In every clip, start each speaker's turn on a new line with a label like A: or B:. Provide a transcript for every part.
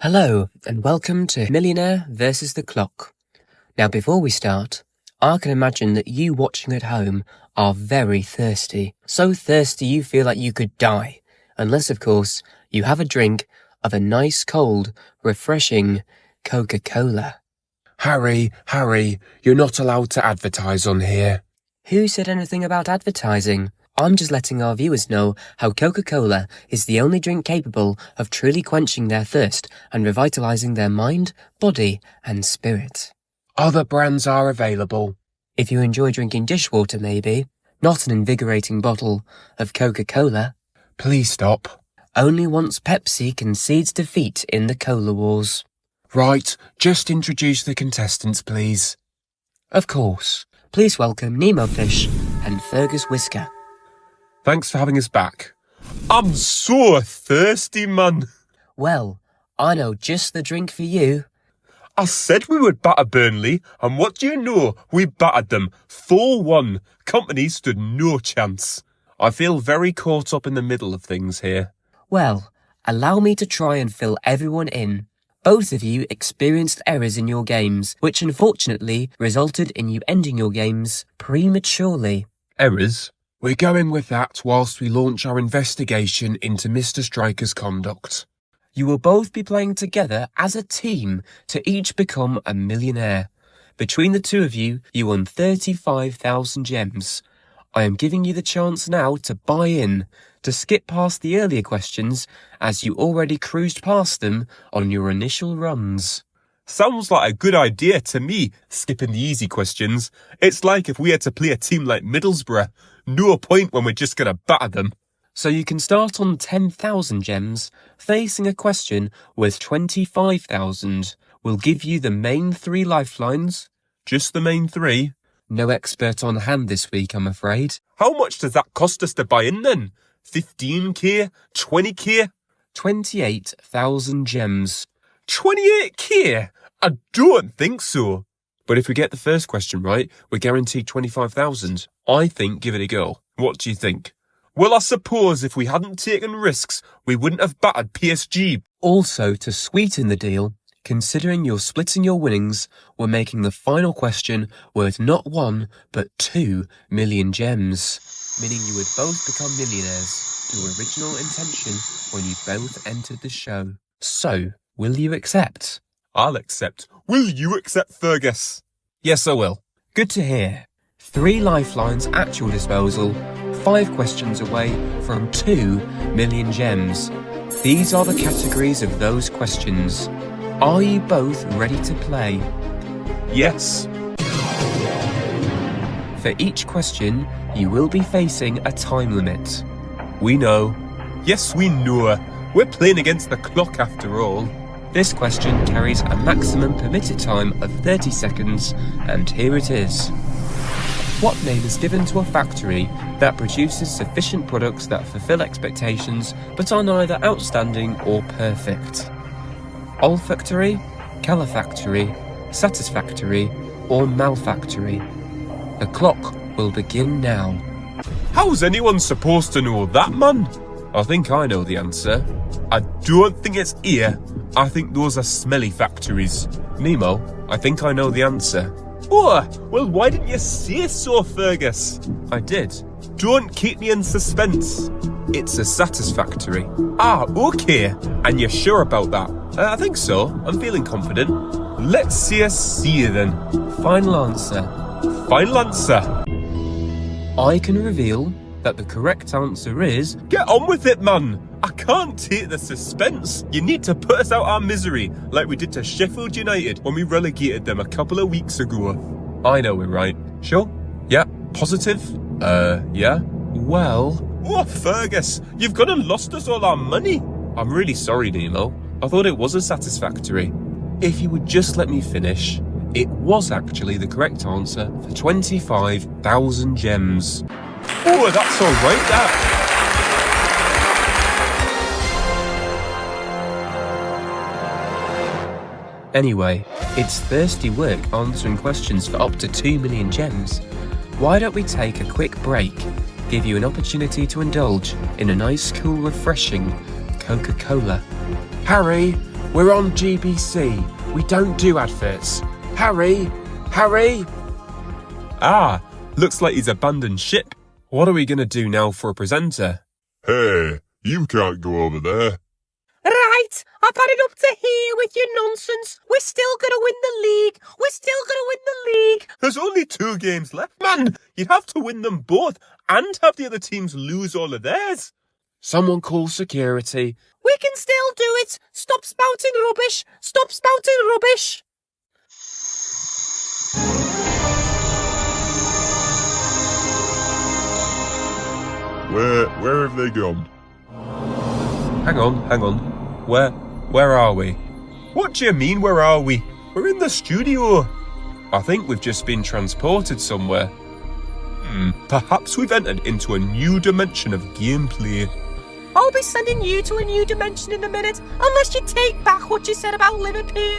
A: Hello and welcome to Millionaire versus the Clock. Now before we start, I can imagine that you watching at home are very thirsty. So thirsty you feel like you could die, unless of course you have a drink of a nice cold, refreshing Coca-Cola.
B: Harry, you're not allowed to advertise on here.
A: Who said anything about advertising? I'm just letting our viewers know how Coca-Cola is the only drink capable of truly quenching their thirst and revitalizing their mind, body and spirit.
B: Other brands are available.
A: If you enjoy drinking dishwater maybe, not an invigorating bottle of Coca-Cola.
B: Please stop.
A: Only once Pepsi concedes defeat in the Cola Wars.
B: Right, just introduce the contestants, please.
A: Of course. Please welcome Nemo Fish and Fergus Whisker.
B: Thanks for having us back. I'm so thirsty, man.
A: Well, I know just the drink for you.
B: I said we would batter Burnley, and what do you know? We battered them 4-1. Company stood no chance. I feel very caught up in the middle of things here.
A: Well, allow me to try and fill everyone in. Both of you experienced errors in your games, which unfortunately resulted in you ending your games prematurely.
B: Errors? We're going with that whilst we launch our investigation into Mr. Striker's conduct.
A: You will both be playing together as a team to each become a millionaire. Between the two of you, you won 35,000 gems. I am giving you the chance now to buy in, to skip past the earlier questions as you already cruised past them on your initial runs.
B: Sounds like a good idea to me, skipping the easy questions. It's like if we had to play a team like Middlesbrough. No point when we're just going to batter them.
A: So you can start on 10,000 gems, facing a question worth 25,000. We'll give you the main 3 lifelines.
B: Just the main 3?
A: No expert on hand this week, I'm afraid.
B: How much does that cost us to buy in then? 15k? 20k?
A: 28,000 gems.
B: 28k? I don't think so. But if we get the first question right, we're guaranteed 25,000. I think give it a go. What do you think? Well, I suppose if we hadn't taken risks, we wouldn't have battered PSG.
A: Also, to sweeten the deal, considering you're splitting your winnings, we're making the final question worth not 1, but 2 million gems. Meaning you would both become millionaires to original intention when you both entered the show. So, will you accept?
B: I'll accept. Will you accept, Fergus? Yes, I will.
A: Good to hear. 3 lifelines at your disposal, 5 questions away from 2 million gems. These are the categories of those questions. Are you both ready to play?
B: Yes.
A: For each question, you will be facing a time limit.
B: We know. Yes, we know. We're playing against the clock after all.
A: This question carries a maximum permitted time of 30 seconds, and here it is. What name is given to a factory that produces sufficient products that fulfill expectations but are neither outstanding or perfect? Olfactory, calefactory, satisfactory, or malfactory? The clock will begin now.
B: How's anyone supposed to know that, man? I think I know the answer. I don't think it's here. I think those are smelly factories. Nemo, I think I know the answer. Oh, well, why didn't you say so, Fergus?
A: I did.
B: Don't keep me in suspense. It's a satisfactory. Ah, okay. And you're sure about that? I think so. I'm feeling confident. Let's see us see you then.
A: Final answer.
B: Final answer.
A: I can reveal that the correct answer is...
B: Get on with it, man. I can't take the suspense. You need to put us out our misery like we did to Sheffield United when we relegated them a couple of weeks ago. I know we're right. Sure? Yeah. Positive? Yeah. Well... Oh, Fergus, you've gone and lost us all our money. I'm really sorry, Nemo. I thought it was a satisfactory. If you would just let me finish, it was actually the correct answer for 25,000 gems. Oh, that's all right, that.
A: Anyway, it's thirsty work answering questions for up to 2 million gems. Why don't we take a quick break, give you an opportunity to indulge in a nice, cool, refreshing Coca-Cola.
B: Harry,
A: We're on GBC. We don't do adverts. Harry! Harry!
B: Ah, looks like he's abandoned ship. What are we going to do now for a presenter?
C: Hey, you can't go over there.
D: Right, I've had it up to here with your nonsense. We're still going to win the league. We're still going to win the league.
B: There's only 2 games left, man. You'd have to win them both and have the other teams lose all of theirs.
A: Someone call security.
D: We can still do it. Stop spouting rubbish. Stop spouting rubbish.
C: Where have they gone?
B: Hang on. Where are we? What do you mean, where are we? We're in the studio. I think we've just been transported somewhere. Perhaps we've entered into a new dimension of gameplay.
D: I'll be sending you to a new dimension in a minute, unless you take back what you said about Liverpool.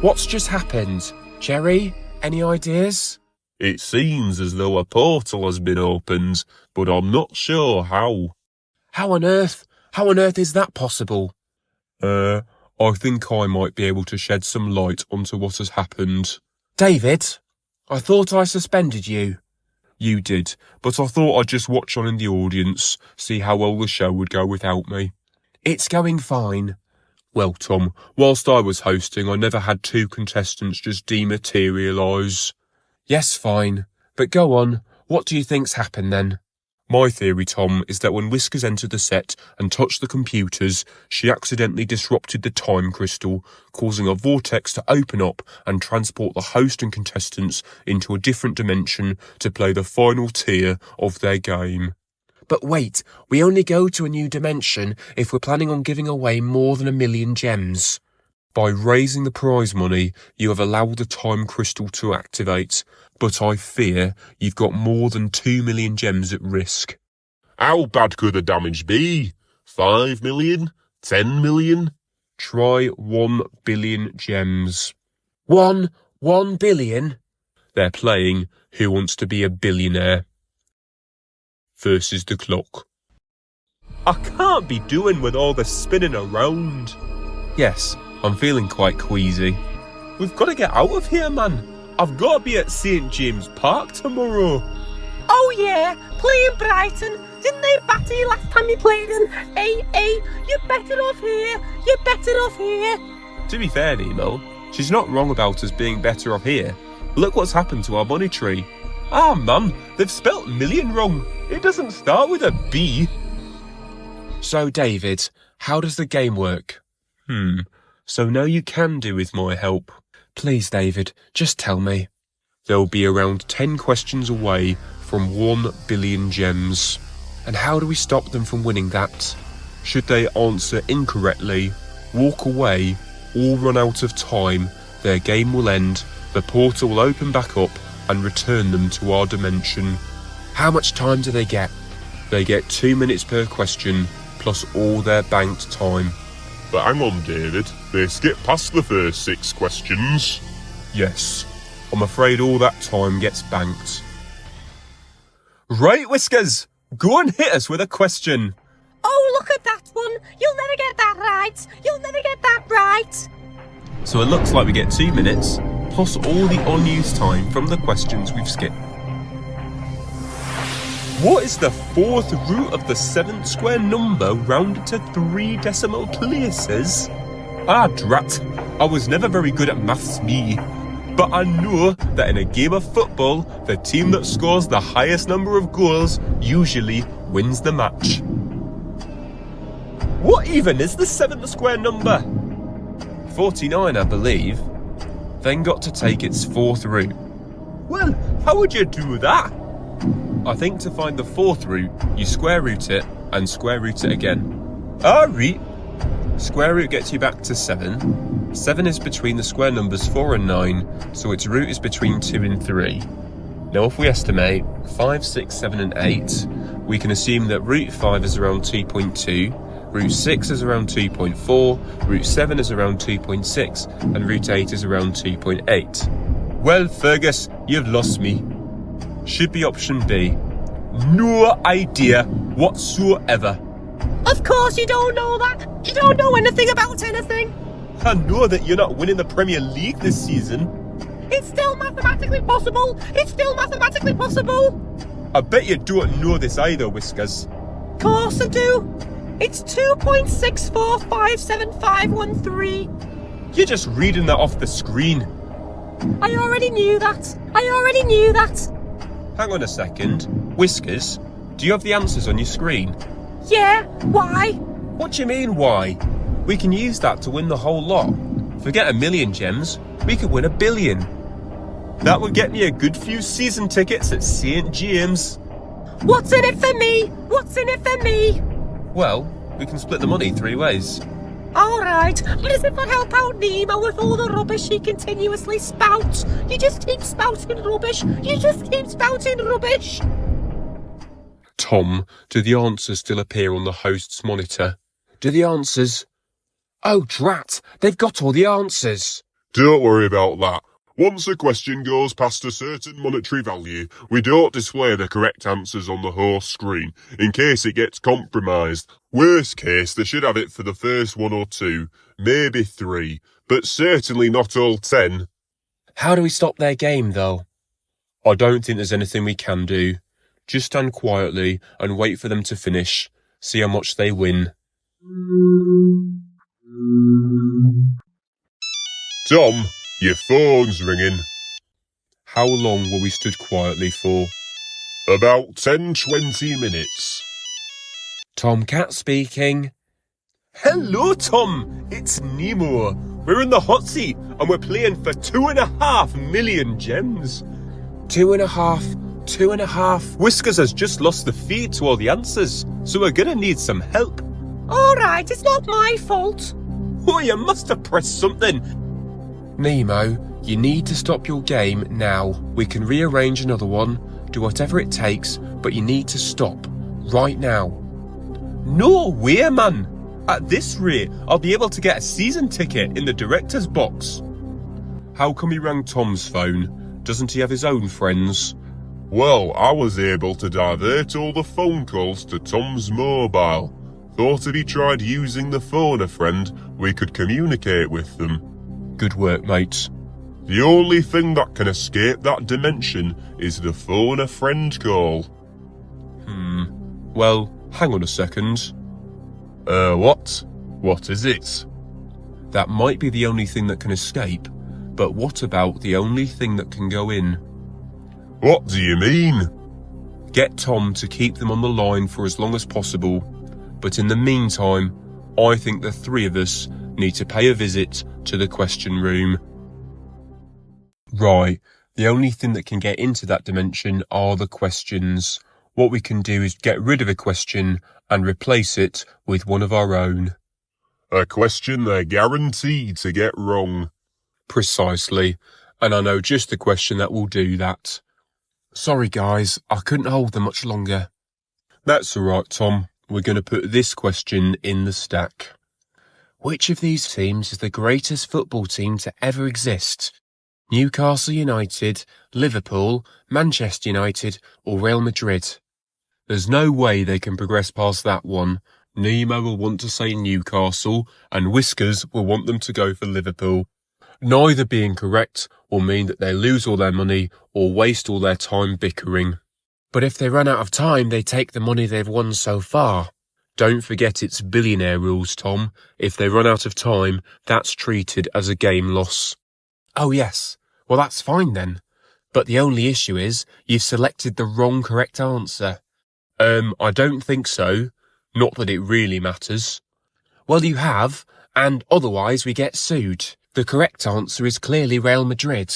A: What's just happened? Jerry, any ideas?
C: It seems as though a portal has been opened, but I'm not sure how.
A: How on earth is that possible?
B: I think I might be able to shed some light onto what has happened.
A: David, I thought I suspended you.
B: You did, but I thought I'd just watch on in the audience, see how well the show would go without me.
A: It's going fine.
B: Well, Tom, whilst I was hosting, I never had 2 contestants just dematerialise.
A: Yes, fine. But go on, what do you think's happened then?
B: My theory, Tom, is that when Whiskers entered the set and touched the computers, she accidentally disrupted the time crystal, causing a vortex to open up and transport the host and contestants into a different dimension to play the final tier of their game.
A: But wait, we only go to a new dimension if we're planning on giving away more than 1 million gems.
B: By raising the prize money, you have allowed the time crystal to activate, but I fear you've got more than 2 million gems at risk.
C: How bad could the damage be? 5 million? 10 million?
B: Try 1 billion gems.
A: 1 billion?
B: They're playing Who Wants to Be a Billionaire versus the clock. I can't be doing with all the spinning around. Yes, I'm feeling quite queasy. We've got to get out of here, man. I've got to be at St. James Park tomorrow.
D: Oh yeah, playing Brighton. Didn't they batter you last time you played them? Hey, you're better off here. You're better off here.
B: To be fair, Nemo, she's not wrong about us being better off here. Look what's happened to our money tree. Ah, man, they've spelt million wrong. It doesn't start with a B.
A: So, David, how does the game work?
B: So now you can do with my help.
A: Please, David, just tell me.
B: They'll be around 10 questions away from 1 billion gems.
A: And how do we stop them from winning that?
B: Should they answer incorrectly, walk away, or run out of time, their game will end, the portal will open back up and return them to our dimension.
A: How much time do they get?
B: They get 2 minutes per question, plus all their banked time.
C: But hang on, David. They skip past the first 6 questions.
B: Yes, I'm afraid all that time gets banked. Right, Whiskers, go and hit us with a question.
D: Oh, look at that one. You'll never get that right. You'll never get that right.
B: So it looks like we get 2 minutes, plus all the unused time from the questions we've skipped. What is the 4th root of the 7th square number rounded to 3 decimal places? Ah, drat. I was never very good at maths, me. But I know that in a game of football, the team that scores the highest number of goals usually wins the match. What even is the 7th square number? 49, I believe. Then got to take its 4th root. Well, how would you do that? I think to find the 4th root, you square root it and square root it again. Alright. Square root gets you back to 7. 7 is between the square numbers 4 and 9, so its root is between 2 and 3. Now if we estimate 5, 6, 7 and 8, we can assume that root 5 is around 2.2, root 6 is around 2.4, root 7 is around 2.6, and root 8 is around 2.8. Well, Fergus, you've lost me. Should be option B. No idea whatsoever.
D: Of course you don't know that. You don't know anything about anything.
B: I know that you're not winning the Premier League this season.
D: It's still mathematically possible. It's still mathematically possible.
B: I bet you don't know this either, Whiskers.
D: Of course I do. It's 2.64575513.
B: You're just reading that off the screen.
D: I already knew that. I already knew that.
B: Hang on a second. Whiskers, do you have the answers on your screen?
D: Yeah, why?
B: What do you mean, why? We can use that to win the whole lot. Forget a million gems, we could win 1 billion. That would get me a good few season tickets at St. James.
D: What's in it for me? What's in it for me?
B: Well, we can split the money 3 ways.
D: Alright, but as if I'd help out Nemo with all the rubbish he continuously spouts. You just keep spouting rubbish. You just keep spouting rubbish.
B: Tom, do the answers still appear on the host's monitor? Do the answers... Oh, drat! They've got all the answers!
C: Don't worry about that. Once a question goes past a certain monetary value, we don't display the correct answers on the host screen, in case it gets compromised. Worst case, they should have it for the first 1 or 2, maybe 3, but certainly not all 10.
A: How do we stop their game, though?
B: I don't think there's anything we can do. Just stand quietly and wait for them to finish. See how much they win.
C: Tom, your phone's ringing.
B: How long were we stood quietly for?
C: About 10-20 minutes.
A: Tom Cat speaking.
B: Hello, Tom! It's Nemo. We're in the hot seat and we're playing for 2.5 million gems.
A: 2.5.
B: Whiskers has just lost the feed to all the answers, so we're gonna need some help.
D: Alright, it's not my fault.
B: Oh, you must have pressed something.
A: Nemo, you need to stop your game now. We can rearrange another one, do whatever it takes, but you need to stop. Right now.
B: No way, man. At this rate, I'll be able to get a season ticket in the director's box. How come he rang Tom's phone? Doesn't he have his own friends?
C: Well, I was able to divert all the phone calls to Tom's mobile. Thought if he tried using the phone a friend, we could communicate with them.
B: Good work, mates.
C: The only thing that can escape that dimension is the phone a friend call.
B: Well, hang on a second.
C: What? What is it?
B: That might be the only thing that can escape, but what about the only thing that can go in?
C: What do you mean?
B: Get Tom to keep them on the line for as long as possible, but in the meantime, I think the 3 of us need to pay a visit to the question room. Right, the only thing that can get into that dimension are the questions. What we can do is get rid of a question and replace it with one of our own.
C: A question they're guaranteed to get wrong.
B: Precisely, and I know just the question that will do that.
A: Sorry guys, I couldn't hold them much longer.
B: That's alright, Tom. We're going to put this question in the stack.
A: Which of these teams is the greatest football team to ever exist? Newcastle United, Liverpool, Manchester United or Real Madrid?
B: There's no way they can progress past that one. Nemo will want to say Newcastle and Whiskers will want them to go for Liverpool. Neither being correct will mean that they lose all their money or waste all their time bickering.
A: But if they run out of time, they take the money they've won so far.
B: Don't forget it's billionaire rules, Tom. If they run out of time, that's treated as a game loss.
A: Oh yes, well that's fine then. But the only issue is, you've selected the wrong correct answer.
B: I don't think so. Not that it really matters.
A: Well you have, and otherwise we get sued. The correct answer is clearly Real Madrid.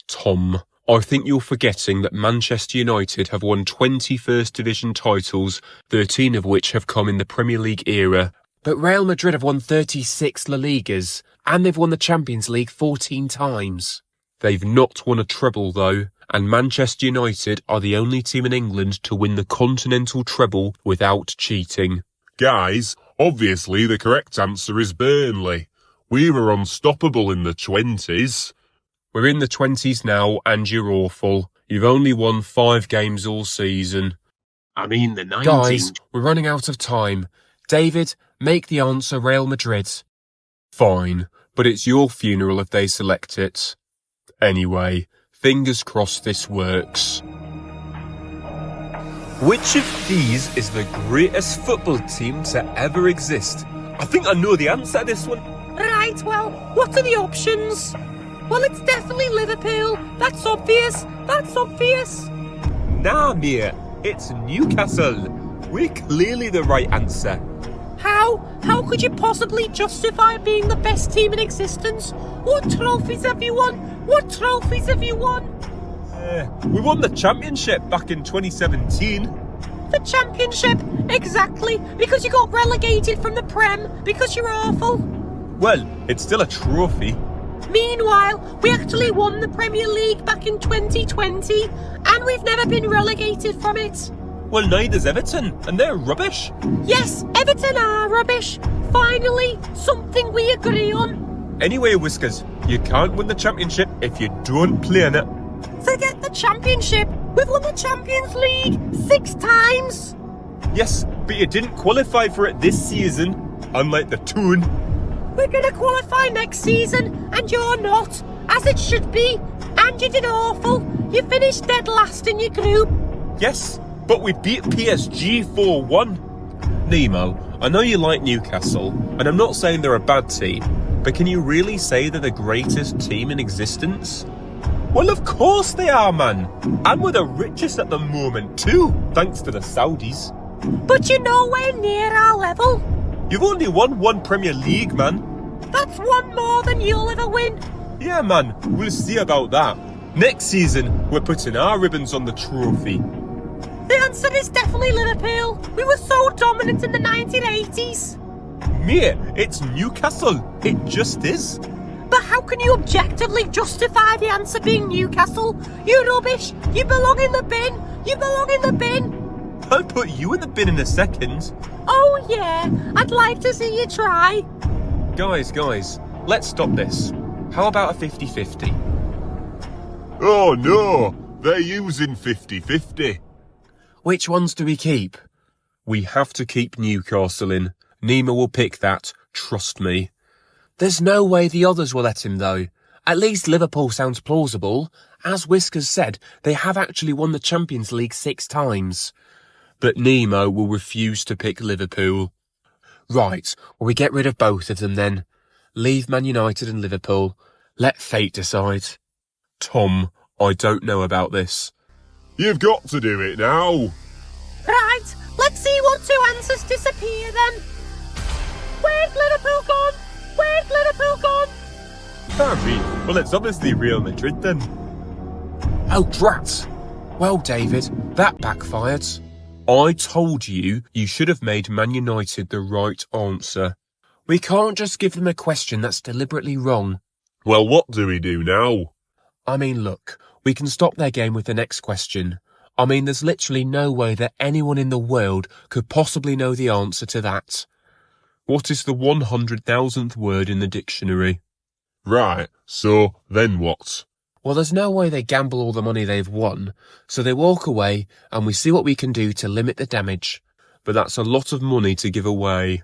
B: Tom, I think you're forgetting that Manchester United have won 20 First Division titles, 13 of which have come in the Premier League era.
A: But Real Madrid have won 36 La Ligas, and they've won the Champions League 14 times.
B: They've not won a treble though, and Manchester United are the only team in England to win the continental treble without cheating.
C: Guys, obviously the correct answer is Burnley. We were unstoppable in the 20s.
B: We're in the 20s now and you're awful. You've only won 5 games all season.
A: I mean the 19s. Guys, we're running out of time.
B: David, make the answer Real Madrid. Fine, but it's your funeral if they select it. Anyway, fingers crossed this works. Which of these is the greatest football team to ever exist? I think I know the answer to this one.
D: Right, well, what are the options? Well, it's definitely Liverpool. That's obvious.
B: Nah, mate, it's Newcastle. We're clearly the right answer.
D: How? How could you possibly justify being the best team in existence? What trophies have you won?
B: We won the championship back in 2017.
D: The championship? Exactly, because you got relegated from the Prem, because you're awful.
B: Well, it's still a trophy.
D: Meanwhile, we actually won the Premier League back in 2020, and we've never been relegated from it.
B: Well, neither's Everton, and they're rubbish.
D: Yes, Everton are rubbish. Finally, something we agree on.
B: Anyway, Whiskers, you can't win the championship if you don't play in it.
D: Forget the championship. We've won the Champions League 6 times.
B: Yes, but you didn't qualify for it this season, unlike the Toon.
D: We're going to qualify next season, and you're not, as it should be. And you did awful. You finished dead last in your group.
B: Yes, but we beat PSG 4-1. Nemo, I know you like Newcastle, and I'm not saying they're a bad team, but can you really say they're the greatest team in existence? Well, of course they are, man. And we're the richest at the moment too, thanks to the Saudis.
D: But you're nowhere near our level.
B: You've only won 1 Premier League, man.
D: That's 1 more than you'll ever win.
B: Yeah, man, we'll see about that. Next season, we're putting our ribbons on the trophy.
D: The answer is definitely Liverpool. We were so dominant in the 1980s.
B: Mate, it's Newcastle. It just is.
D: But how can you objectively justify the answer being Newcastle? You're rubbish. You belong in the bin.
B: I'll put you in the bin in a second.
D: Oh yeah, I'd like to see you try.
B: Guys, let's stop this. How about a 50-50?
C: Oh no, they're using 50-50.
B: Which ones do we keep? We have to keep Newcastle in. Nemo will pick that, trust me. There's no way the others will let him though. At least Liverpool sounds plausible. As Whiskers said, they have actually won the Champions League 6 times. But Nemo will refuse to pick Liverpool. Right, well we get rid of both of them then. Leave Man United and Liverpool. Let fate decide. Tom, I don't know about this.
C: You've got to do it now.
D: Right, let's see what 2 answers disappear then. Where's Liverpool gone?
B: Harvey, well it's obviously Real Madrid then.
A: Oh, drat! Well, David, that backfired.
B: I told you should have made Man United the right answer.
A: We can't just give them a question that's deliberately wrong.
C: Well, what do we do now?
A: I mean, look, we can stop their game with the next question. I mean, there's literally no way that anyone in the world could possibly know the answer to that.
B: What is the 100,000th word in the dictionary?
C: Right, so then what?
A: Well, there's no way they gamble all the money they've won, so they walk away and we see what we can do to limit the damage.
B: But that's a lot of money to give away.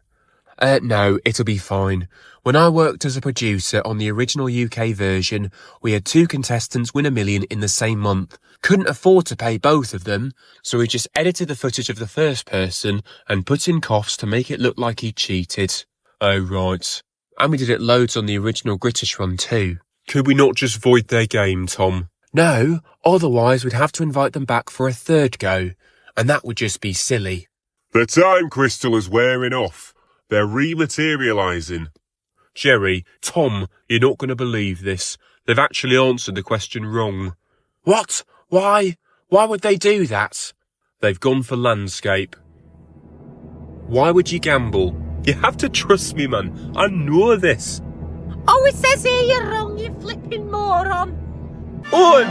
A: No, it'll be fine. When I worked as a producer on the original UK version, we had 2 contestants win $1 million in the same month. Couldn't afford to pay both of them, so we just edited the footage of the first person and put in coughs to make it look like he cheated.
B: Oh, right.
A: And we did it loads on the original British run too.
B: Could we not just void their game, Tom?
A: No, otherwise we'd have to invite them back for a 3rd go, and that would just be silly.
C: The time crystal is wearing off. They're rematerialising.
B: Jerry, Tom, you're not going to believe this. They've actually answered the question wrong.
A: What? Why? Why would they do that?
B: They've gone for landscape. Why would you gamble? You have to trust me, man. I know this.
D: Oh, it says here you're wrong, you flipping moron.
B: Oh,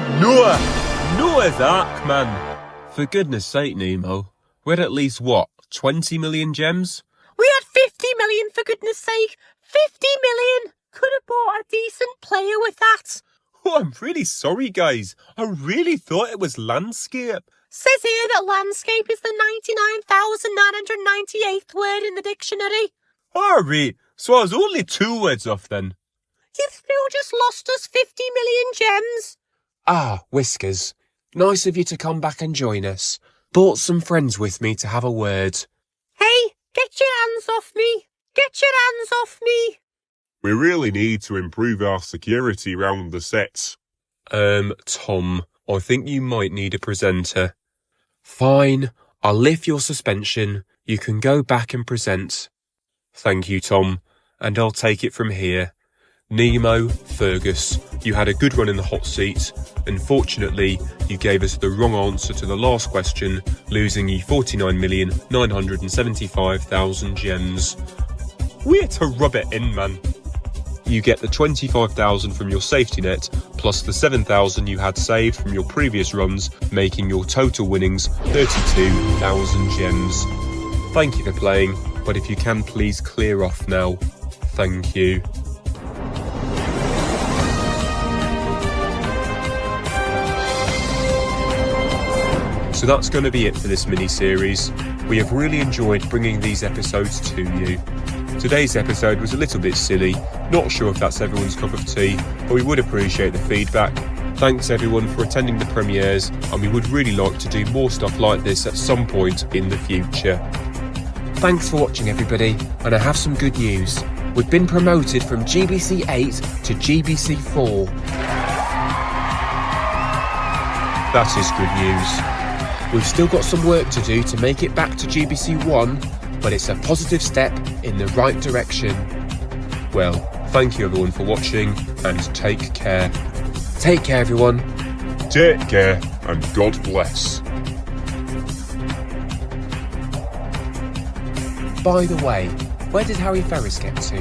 B: Noah's Ark, man. For goodness sake, Nemo. We had at least, 20 million gems?
D: We had 50 million, for goodness sake. 50 million. Could have bought a decent player with that.
B: Oh, I'm really sorry, guys. I really thought it was landscape.
D: Says here that landscape is the 99,998th word in the dictionary.
B: Alright, so I was only 2 words off then.
D: You've still just lost us 50 million gems.
A: Ah, Whiskers. Nice of you to come back and join us. Brought some friends with me to have a word.
D: Hey, get your hands off me. Get your hands off me.
C: We really need to improve our security round the sets.
B: Tom, I think you might need a presenter.
A: Fine, I'll lift your suspension. You can go back and present.
B: Thank you, Tom, and I'll take it from here. Nemo, Fergus, you had a good run in the hot seat. Unfortunately, you gave us the wrong answer to the last question, losing ye 49,975,000 gems. Way to rub it in, man. You get the 25,000 from your safety net, plus the 7,000 you had saved from your previous runs, making your total winnings 32,000 gems. Thank you for playing, but if you can please clear off now. Thank you. So that's going to be it for this mini-series. We have really enjoyed bringing these episodes to you. Today's episode was a little bit silly, not sure if that's everyone's cup of tea, but we would appreciate the feedback. Thanks everyone for attending the premieres, and we would really like to do more stuff like this at some point in the future.
A: Thanks for watching everybody, and I have some good news. We've been promoted from GBC 8 to GBC 4.
B: That is good news.
A: We've still got some work to do to make it back to GBC 1, but it's a positive step in the right direction.
B: Well, thank you everyone for watching, and take care.
A: Take care everyone.
C: Take care and God bless.
A: By the way, where did Harry Ferris get to?